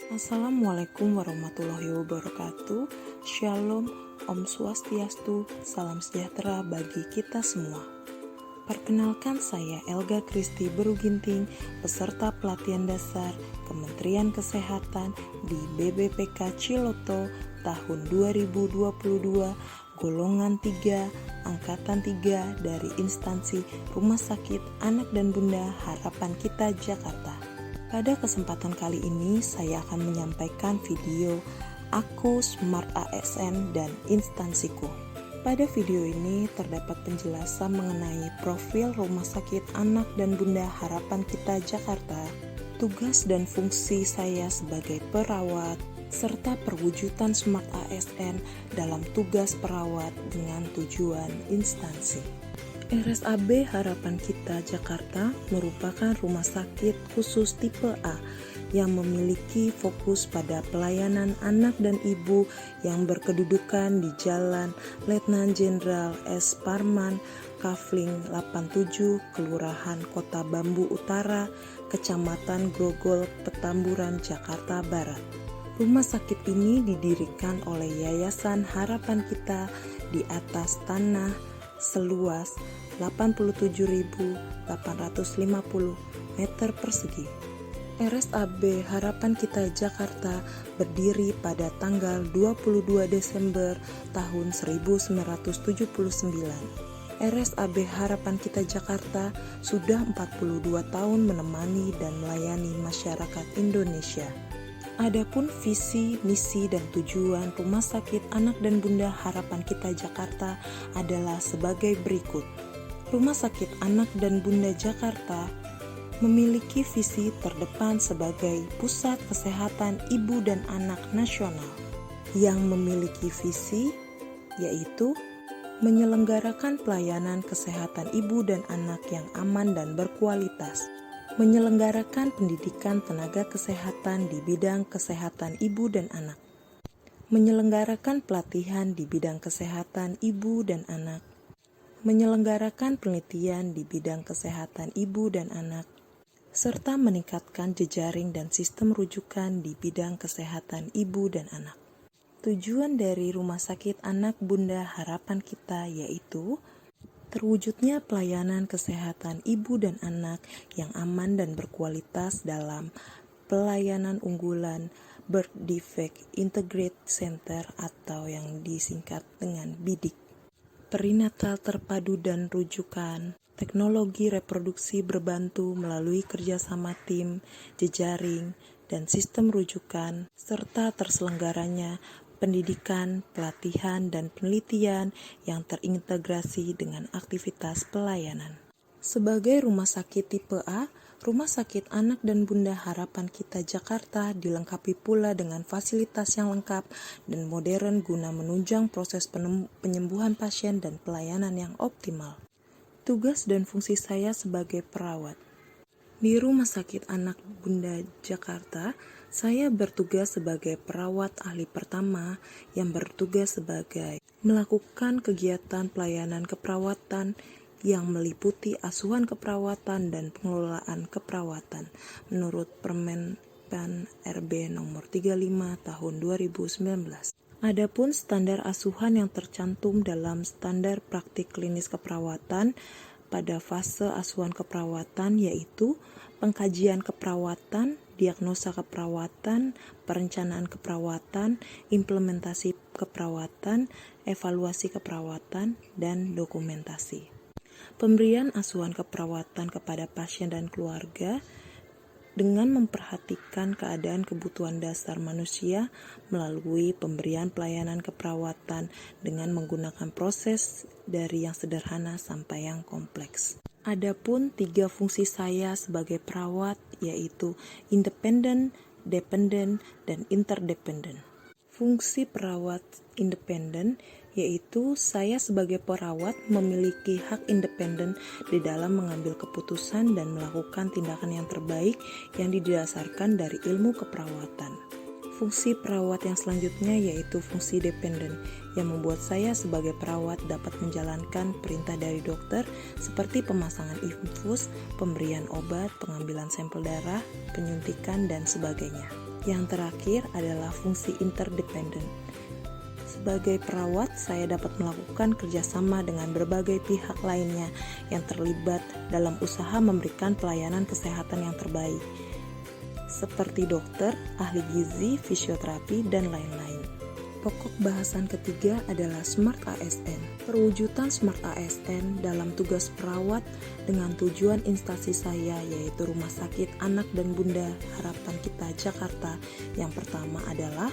Assalamualaikum warahmatullahi wabarakatuh. Shalom, Om Swastiastu, salam sejahtera bagi kita semua. Perkenalkan, saya Elga Kristi Beruginting, peserta pelatihan dasar Kementerian Kesehatan di BBPK Ciloto tahun 2022, golongan 3, angkatan 3 dari instansi Rumah Sakit Anak dan Bunda Harapan Kita Jakarta. Pada kesempatan kali ini saya akan menyampaikan video Aku Smart ASN dan Instansiku. Pada video ini terdapat penjelasan mengenai profil Rumah Sakit Anak dan Bunda Harapan Kita Jakarta, tugas dan fungsi saya sebagai perawat, serta perwujudan Smart ASN dalam tugas perawat dengan tujuan instansi. RSAB Harapan Kita Jakarta merupakan rumah sakit khusus tipe A yang memiliki fokus pada pelayanan anak dan ibu yang berkedudukan di Jalan Letnan Jenderal S. Parman, Kafling 87, Kelurahan Kota Bambu Utara, Kecamatan Grogol, Petamburan, Jakarta Barat. Rumah sakit ini didirikan oleh Yayasan Harapan Kita di atas tanah seluas 87.850 meter persegi. RSAB Harapan Kita Jakarta berdiri pada tanggal 22 Desember tahun 1979. RSAB Harapan Kita Jakarta sudah 42 tahun menemani dan melayani masyarakat Indonesia. Adapun visi, misi, dan tujuan Rumah Sakit Anak dan Bunda Harapan Kita Jakarta adalah sebagai berikut. Rumah Sakit Anak dan Bunda Jakarta memiliki visi terdepan sebagai pusat kesehatan ibu dan anak nasional yang memiliki visi yaitu menyelenggarakan pelayanan kesehatan ibu dan anak yang aman dan berkualitas, menyelenggarakan pendidikan tenaga kesehatan di bidang kesehatan ibu dan anak, menyelenggarakan pelatihan di bidang kesehatan ibu dan anak, menyelenggarakan penelitian di bidang kesehatan ibu dan anak, serta meningkatkan jejaring dan sistem rujukan di bidang kesehatan ibu dan anak. Tujuan dari Rumah Sakit Anak Bunda Harapan Kita yaitu terwujudnya pelayanan kesehatan ibu dan anak yang aman dan berkualitas dalam pelayanan unggulan Birth Defect Integrated Center atau yang disingkat dengan BIDIC. Perinatal terpadu dan rujukan, teknologi reproduksi berbantu melalui kerjasama tim, jejaring, dan sistem rujukan, serta terselenggaranya pendidikan, pelatihan, dan penelitian yang terintegrasi dengan aktivitas pelayanan. Sebagai rumah sakit tipe A, Rumah Sakit Anak dan Bunda Harapan Kita Jakarta dilengkapi pula dengan fasilitas yang lengkap dan modern guna menunjang proses penyembuhan pasien dan pelayanan yang optimal. Tugas dan fungsi saya sebagai perawat. Di Rumah Sakit Anak Bunda Jakarta, saya bertugas sebagai perawat ahli pertama yang bertugas sebagai melakukan kegiatan pelayanan keperawatan yang meliputi asuhan keperawatan dan pengelolaan keperawatan menurut Permen PAN RB nomor 35 tahun 2019. Adapun standar asuhan yang tercantum dalam standar praktik klinis keperawatan pada fase asuhan keperawatan yaitu pengkajian keperawatan, diagnosa keperawatan, perencanaan keperawatan, implementasi keperawatan, evaluasi keperawatan, dan dokumentasi. Pemberian asuhan keperawatan kepada pasien dan keluarga dengan memperhatikan keadaan kebutuhan dasar manusia melalui pemberian pelayanan keperawatan dengan menggunakan proses dari yang sederhana sampai yang kompleks. Adapun 3 fungsi saya sebagai perawat yaitu independen, dependen, dan interdependen. Fungsi perawat independen yaitu saya sebagai perawat memiliki hak independen di dalam mengambil keputusan dan melakukan tindakan yang terbaik yang didasarkan dari ilmu keperawatan. Fungsi perawat yang selanjutnya yaitu fungsi dependen yang membuat saya sebagai perawat dapat menjalankan perintah dari dokter seperti pemasangan infus, pemberian obat, pengambilan sampel darah, penyuntikan, dan sebagainya. Yang terakhir adalah fungsi interdependen. Sebagai perawat, saya dapat melakukan kerjasama dengan berbagai pihak lainnya yang terlibat dalam usaha memberikan pelayanan kesehatan yang terbaik, seperti dokter, ahli gizi, fisioterapi, dan lain-lain. Pokok bahasan ketiga adalah Smart ASN. Perwujudan Smart ASN dalam tugas perawat dengan tujuan instansi saya yaitu Rumah Sakit Anak dan Bunda Harapan Kita Jakarta. Yang pertama adalah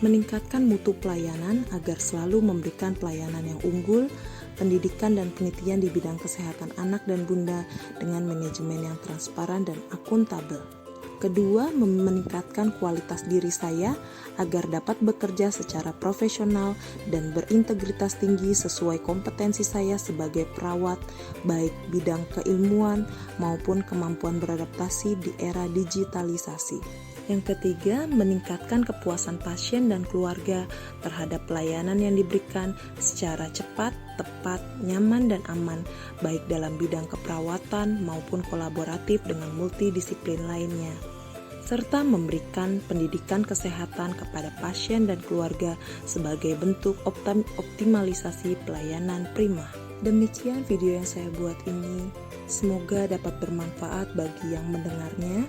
meningkatkan mutu pelayanan agar selalu memberikan pelayanan yang unggul, pendidikan dan penelitian di bidang kesehatan anak dan bunda dengan manajemen yang transparan dan akuntabel. Kedua, meningkatkan kualitas diri saya agar dapat bekerja secara profesional dan berintegritas tinggi sesuai kompetensi saya sebagai perawat, baik bidang keilmuan maupun kemampuan beradaptasi di era digitalisasi. Yang ketiga, meningkatkan kepuasan pasien dan keluarga terhadap pelayanan yang diberikan secara cepat, tepat, nyaman, dan aman, baik dalam bidang keperawatan maupun kolaboratif dengan multidisiplin lainnya, serta memberikan pendidikan kesehatan kepada pasien dan keluarga sebagai bentuk optimalisasi pelayanan prima. Demikian video yang saya buat ini, semoga dapat bermanfaat bagi yang mendengarnya.